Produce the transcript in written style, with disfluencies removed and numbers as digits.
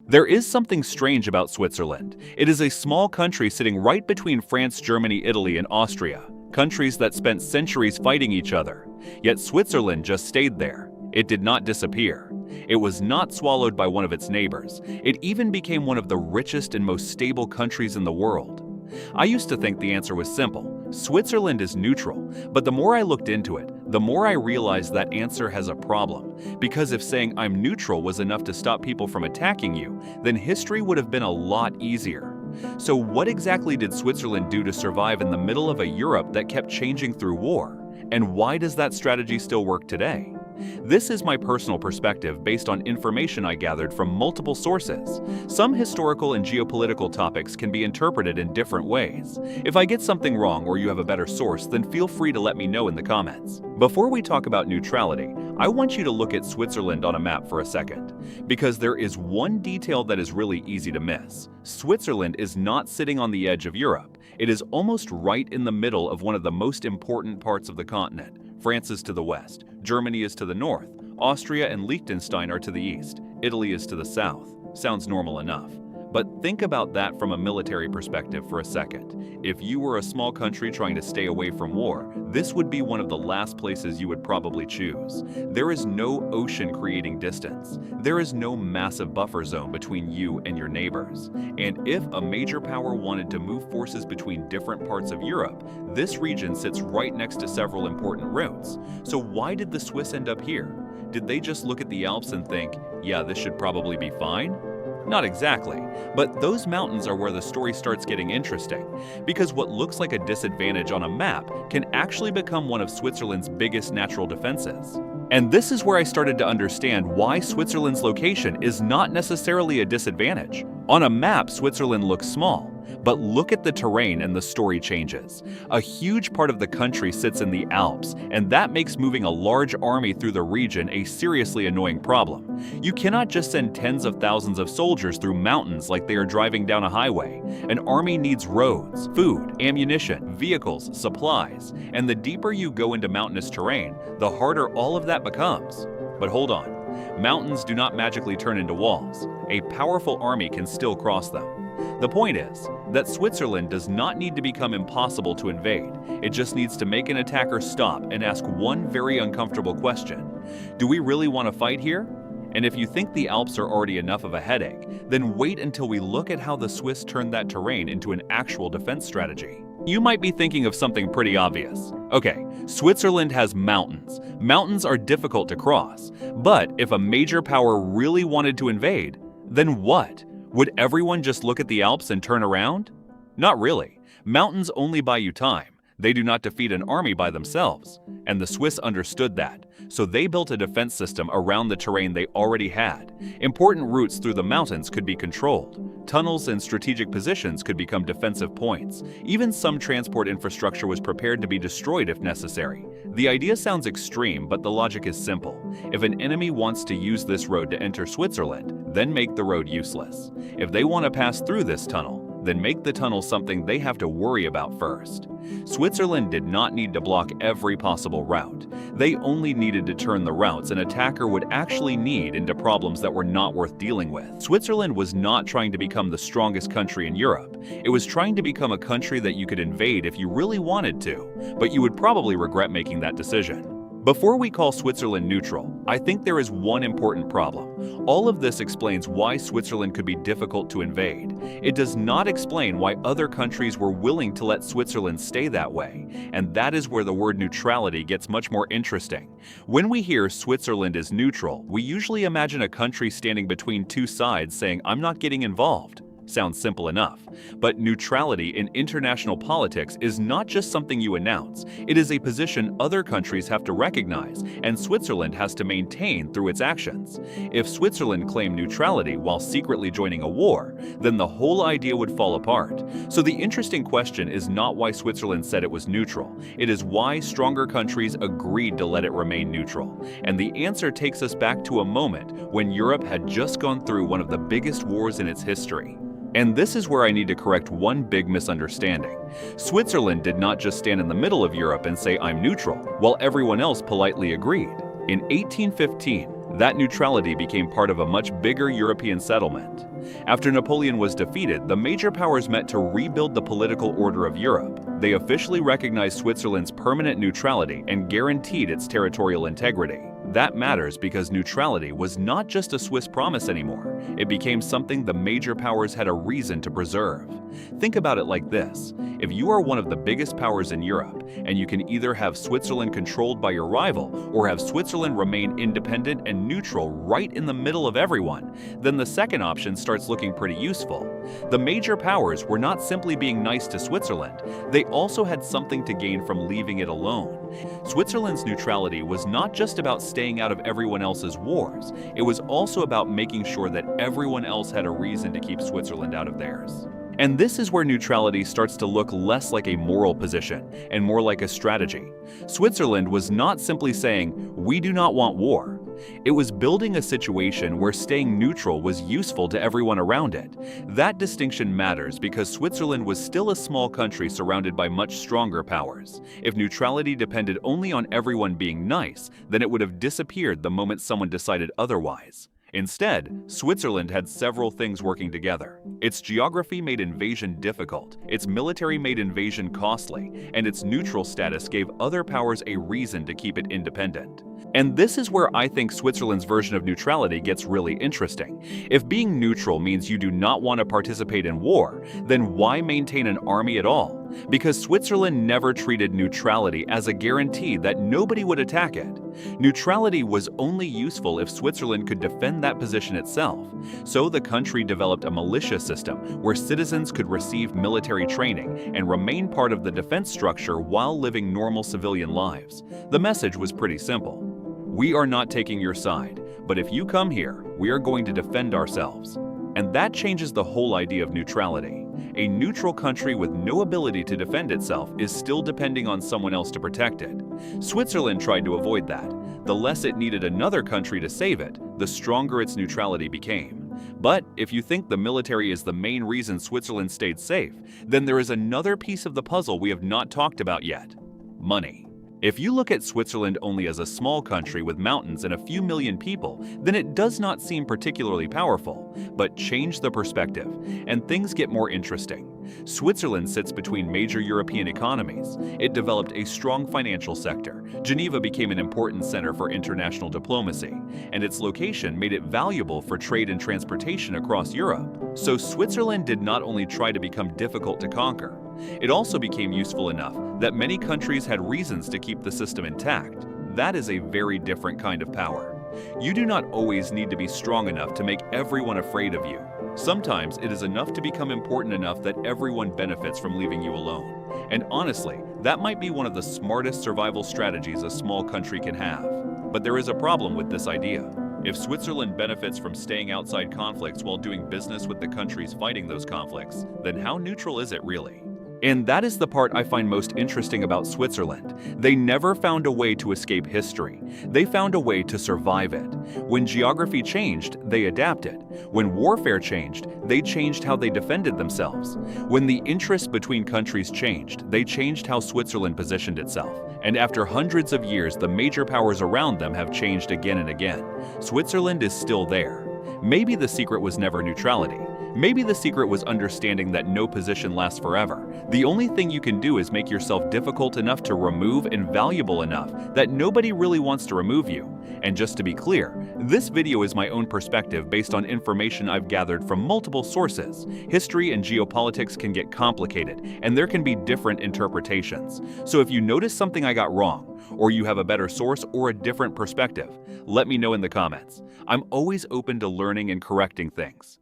There is something strange about Switzerland. It is a small country sitting right between France, Germany, Italy, and Austria, countries that spent centuries fighting each other. Yet Switzerland just stayed there. It did not disappear. It was not swallowed by one of its neighbors. It even became one of the richest and most stable countries in the world. I used to think the answer was simple. Switzerland is neutral, but the more I looked into it, the more I realized that answer has a problem. Because if saying I'm neutral was enough to stop people from attacking you, then history would have been a lot easier. So what exactly did Switzerland do to survive in the middle of a Europe that kept changing through war? And why does that strategy still work today? This is my personal perspective based on information I gathered from multiple sources. Some historical and geopolitical topics can be interpreted in different ways. If I get something wrong or you have a better source, then feel free to let me know in the comments. Before we talk about neutrality, I want you to look at Switzerland on a map for a second, because there is one detail that is really easy to miss. Switzerland is not sitting on the edge of Europe. It is almost right in the middle of one of the most important parts of the continent. France is to the west, Germany is to the north, Austria and Liechtenstein are to the east, Italy is to the south. Sounds normal enough. But think about that from a military perspective for a second. If you were a small country trying to stay away from war, this would be one of the last places you would probably choose. There is no ocean creating distance. There is no massive buffer zone between you and your neighbors. And if a major power wanted to move forces between different parts of Europe, this region sits right next to several important routes. So why did the Swiss end up here? Did they just look at the Alps and think, yeah, this should probably be fine? Not exactly, but those mountains are where the story starts getting interesting, because what looks like a disadvantage on a map can actually become one of Switzerland's biggest natural defenses. And this is where I started to understand why Switzerland's location is not necessarily a disadvantage. On a map, Switzerland looks small, but look at the terrain and the story changes. A huge part of the country sits in the Alps, and that makes moving a large army through the region a seriously annoying problem. You cannot just send tens of thousands of soldiers through mountains like they are driving down a highway. An army needs roads, food, ammunition, vehicles, supplies, and the deeper you go into mountainous terrain, the harder all of that becomes. But hold on. Mountains do not magically turn into walls. A powerful army can still cross them. The point is that Switzerland does not need to become impossible to invade. It just needs to make an attacker stop and ask one very uncomfortable question. Do we really want to fight here? And if you think the Alps are already enough of a headache, then wait until we look at how the Swiss turned that terrain into an actual defense strategy. You might be thinking of something pretty obvious. Okay, Switzerland has mountains. Mountains are difficult to cross. But if a major power really wanted to invade, then what? Would everyone just look at the Alps and turn around? Not really. Mountains only buy you time. They do not defeat an army by themselves. And the Swiss understood that. So they built a defense system around the terrain they already had. Important routes through the mountains could be controlled. Tunnels and strategic positions could become defensive points. Even some transport infrastructure was prepared to be destroyed if necessary. The idea sounds extreme, but the logic is simple. If an enemy wants to use this road to enter Switzerland, then make the road useless. If they want to pass through this tunnel, then make the tunnel something they have to worry about first. Switzerland did not need to block every possible route. They only needed to turn the routes an attacker would actually need into problems that were not worth dealing with. Switzerland was not trying to become the strongest country in Europe. It was trying to become a country that you could invade if you really wanted to, but you would probably regret making that decision. Before we call Switzerland neutral, I think there is one important problem. All of this explains why Switzerland could be difficult to invade. It does not explain why other countries were willing to let Switzerland stay that way, and that is where the word neutrality gets much more interesting. When we hear Switzerland is neutral, we usually imagine a country standing between two sides saying, "I'm not getting involved." Sounds simple enough. But neutrality in international politics is not just something you announce. It is a position other countries have to recognize, and Switzerland has to maintain through its actions. If Switzerland claimed neutrality while secretly joining a war, then the whole idea would fall apart. So the interesting question is not why Switzerland said it was neutral. It is why stronger countries agreed to let it remain neutral. And the answer takes us back to a moment when Europe had just gone through one of the biggest wars in its history. And this is where I need to correct one big misunderstanding. Switzerland did not just stand in the middle of Europe and say, "I'm neutral," while everyone else politely agreed. In 1815, that neutrality became part of a much bigger European settlement. After Napoleon was defeated, the major powers met to rebuild the political order of Europe. They officially recognized Switzerland's permanent neutrality and guaranteed its territorial integrity. That matters because neutrality was not just a Swiss promise anymore. It became something the major powers had a reason to preserve. Think about it like this. If you are one of the biggest powers in Europe, and you can either have Switzerland controlled by your rival or have Switzerland remain independent and neutral right in the middle of everyone, then the second option starts looking pretty useful. The major powers were not simply being nice to Switzerland, they also had something to gain from leaving it alone. Switzerland's neutrality was not just about staying out of everyone else's wars, it was also about making sure that everyone else had a reason to keep Switzerland out of theirs. And this is where neutrality starts to look less like a moral position and more like a strategy. Switzerland was not simply saying, "We do not want war." It was building a situation where staying neutral was useful to everyone around it. That distinction matters because Switzerland was still a small country surrounded by much stronger powers. If neutrality depended only on everyone being nice, then it would have disappeared the moment someone decided otherwise. Instead, Switzerland had several things working together. Its geography made invasion difficult, its military made invasion costly, and its neutral status gave other powers a reason to keep it independent. And this is where I think Switzerland's version of neutrality gets really interesting. If being neutral means you do not want to participate in war, then why maintain an army at all? Because Switzerland never treated neutrality as a guarantee that nobody would attack it. Neutrality was only useful if Switzerland could defend that position itself. So the country developed a militia system where citizens could receive military training and remain part of the defense structure while living normal civilian lives. The message was pretty simple. We are not taking your side, but if you come here, we are going to defend ourselves. And that changes the whole idea of neutrality. A neutral country with no ability to defend itself is still depending on someone else to protect it. Switzerland tried to avoid that. The less it needed another country to save it, the stronger its neutrality became. But if you think the military is the main reason Switzerland stayed safe, then there is another piece of the puzzle we have not talked about yet: money. If you look at Switzerland only as a small country with mountains and a few million people, then it does not seem particularly powerful. But change the perspective, and things get more interesting. Switzerland sits between major European economies. It developed a strong financial sector. Geneva became an important center for international diplomacy, and its location made it valuable for trade and transportation across Europe. So Switzerland did not only try to become difficult to conquer, it also became useful enough that many countries had reasons to keep the system intact. That is a very different kind of power. You do not always need to be strong enough to make everyone afraid of you. Sometimes it is enough to become important enough that everyone benefits from leaving you alone. And honestly, that might be one of the smartest survival strategies a small country can have. But there is a problem with this idea. If Switzerland benefits from staying outside conflicts while doing business with the countries fighting those conflicts, then how neutral is it really? And that is the part I find most interesting about Switzerland. They never found a way to escape history. They found a way to survive it. When geography changed, they adapted. When warfare changed, they changed how they defended themselves. When the interests between countries changed, they changed how Switzerland positioned itself. And after hundreds of years, the major powers around them have changed again and again. Switzerland is still there. Maybe the secret was never neutrality. Maybe the secret was understanding that no position lasts forever. The only thing you can do is make yourself difficult enough to remove and valuable enough that nobody really wants to remove you. And just to be clear, this video is my own perspective based on information I've gathered from multiple sources. History and geopolitics can get complicated, and there can be different interpretations. So if you notice something I got wrong, or you have a better source or a different perspective, let me know in the comments. I'm always open to learning and correcting things.